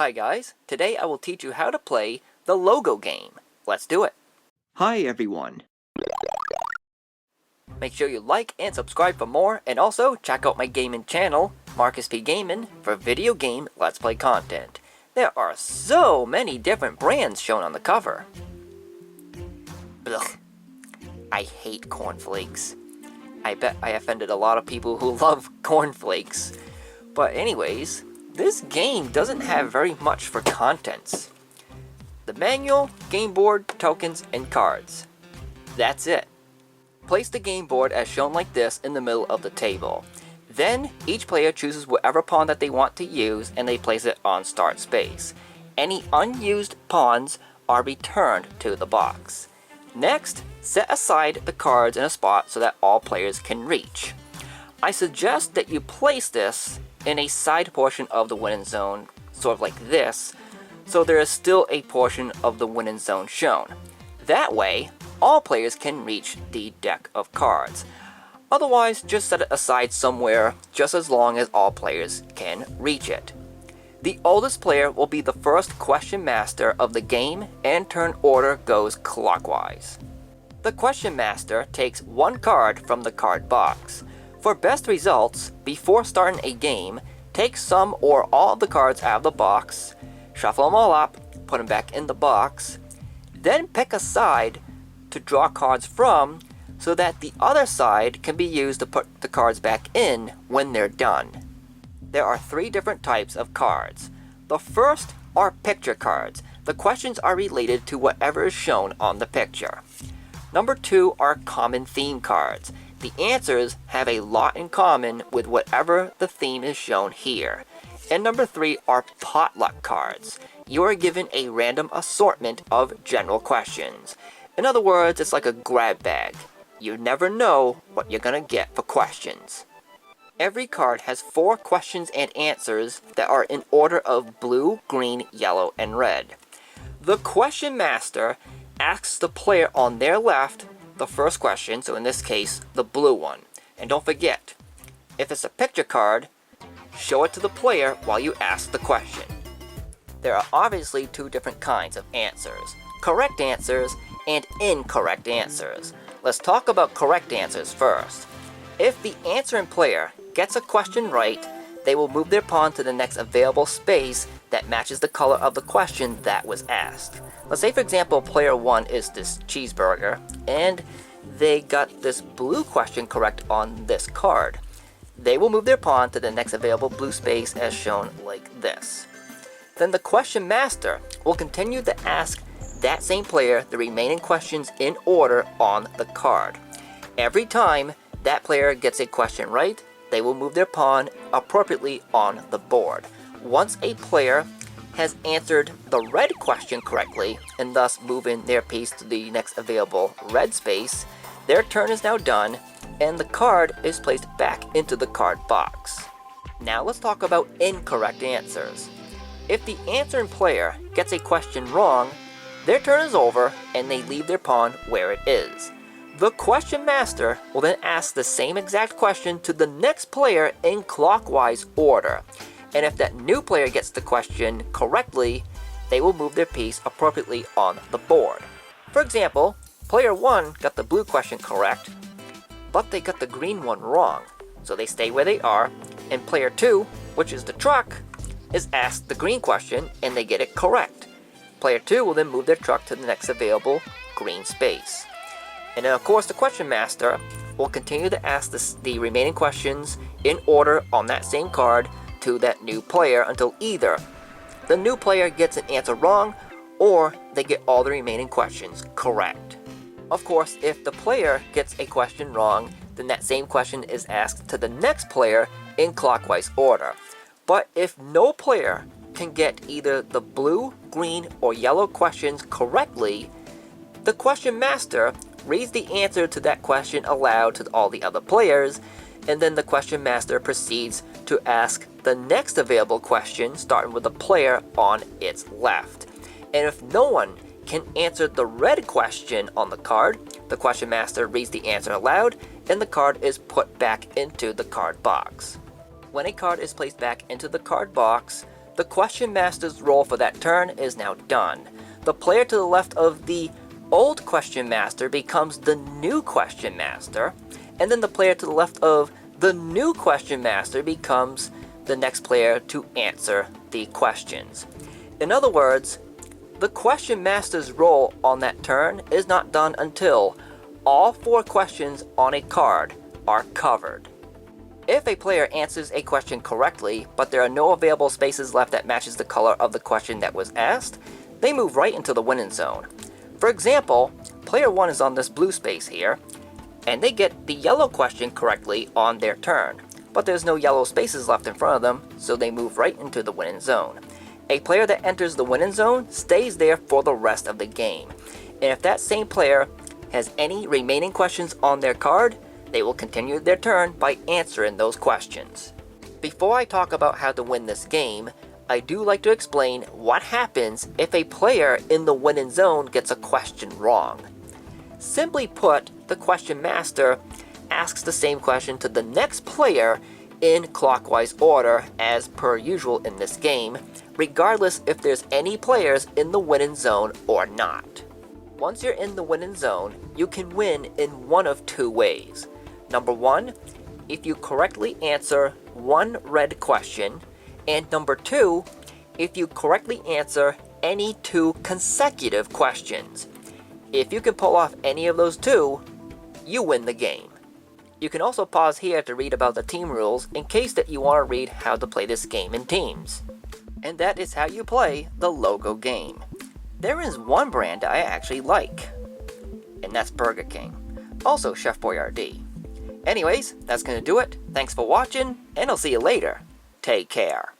Hi guys, today I will teach you how to play the logo game. Let's do it. Hi everyone. Make sure you like and subscribe for more, and also check out my gaming channel, Markis Gaming, for video game Let's Play content. There are so many different brands shown on the cover. Blech. I hate cornflakes. I bet I offended a lot of people who love cornflakes. But anyways, this game doesn't have very much for contents. The manual, game board, tokens, and cards. That's it. Place the game board as shown like this in the middle of the table. Then, each player chooses whatever pawn that they want to use and they place it on start space. Any unused pawns are returned to the box. Next, set aside the cards in a spot so that all players can reach. I suggest that you place this in a side portion of the winning zone, sort of like this, so there is still a portion of the winning zone shown. That way, all players can reach the deck of cards. Otherwise, just set it aside somewhere just as long as all players can reach it. The oldest player will be the first question master of the game, and turn order goes clockwise. The question master takes one card from the card box. For best results, before starting a game, take some or all of the cards out of the box, shuffle them all up, put them back in the box, then pick a side to draw cards from so that the other side can be used to put the cards back in when they're done. There are three different types of cards. The first are picture cards. The questions are related to whatever is shown on the picture. Number two are common theme cards. The answers have a lot in common with whatever the theme is shown here. And number three are potluck cards. You are given a random assortment of general questions. In other words, it's like a grab bag. You never know what you're gonna get for questions. Every card has 4 questions and answers that are in order of blue, green, yellow, and red. The question master asks the player on their left the first question, so in this case, the blue one. And don't forget, if it's a picture card, show it to the player while you ask the question. There are obviously 2 different kinds of answers: correct answers and incorrect answers. Let's talk about correct answers first. If the answering player gets a question right, they will move their pawn to the next available space that matches the color of the question that was asked. Let's say, for example, player 1 is this cheeseburger, and they got this blue question correct on this card. They will move their pawn to the next available blue space as shown like this. Then the question master will continue to ask that same player the remaining questions in order on the card. Every time that player gets a question right, they will move their pawn appropriately on the board. Once a player has answered the red question correctly, and thus moving their piece to the next available red space, their turn is now done, and the card is placed back into the card box. Now let's talk about incorrect answers. If the answering player gets a question wrong, their turn is over and they leave their pawn where it is. The question master will then ask the same exact question to the next player in clockwise order. And if that new player gets the question correctly, they will move their piece appropriately on the board. For example, player 1 got the blue question correct, but they got the green one wrong. So they stay where they are, and player 2, which is the truck, is asked the green question and they get it correct. Player 2 will then move their truck to the next available green space. And then of course the question master will continue to ask the remaining questions in order on that same card to that new player until either the new player gets an answer wrong or they get all the remaining questions correct. Of course, if the player gets a question wrong, then that same question is asked to the next player in clockwise order. But if no player can get either the blue, green, or yellow questions correctly, the question master reads the answer to that question aloud to all the other players, and then the question master proceeds to ask the next available question, starting with the player on its left. And if no one can answer the red question on the card, the question master reads the answer aloud, and the card is put back into the card box. When a card is placed back into the card box, The question master's role for that turn is now done. The player to the left of the old question master becomes the new question master, and then the player to the left of the new question master becomes the next player to answer the questions. In other words, the question master's role on that turn is not done until all 4 questions on a card are covered. If a player answers a question correctly, but there are no available spaces left that matches the color of the question that was asked, they move right into the winning zone. For example, player 1 is on this blue space here, and they get the yellow question correctly on their turn, but there's no yellow spaces left in front of them, so they move right into the winning zone. A player that enters the winning zone stays there for the rest of the game, and if that same player has any remaining questions on their card, they will continue their turn by answering those questions. Before I talk about how to win this game, I do like to explain what happens if a player in the winning zone gets a question wrong. Simply put, the question master asks the same question to the next player in clockwise order as per usual in this game, regardless if there's any players in the winning zone or not. Once you're in the winning zone, you can win in one of 2 ways. Number 1, if you correctly answer 1 red question, and number 2, if you correctly answer any 2 consecutive questions. If you can pull off any of those 2, you win the game. You can also pause here to read about the team rules in case that you want to read how to play this game in teams. And that is how you play the logo game. There is one brand I actually like, and that's Burger King. Also Chef Boyardee. Anyways, that's gonna do it. Thanks for watching, and I'll see you later. Take care.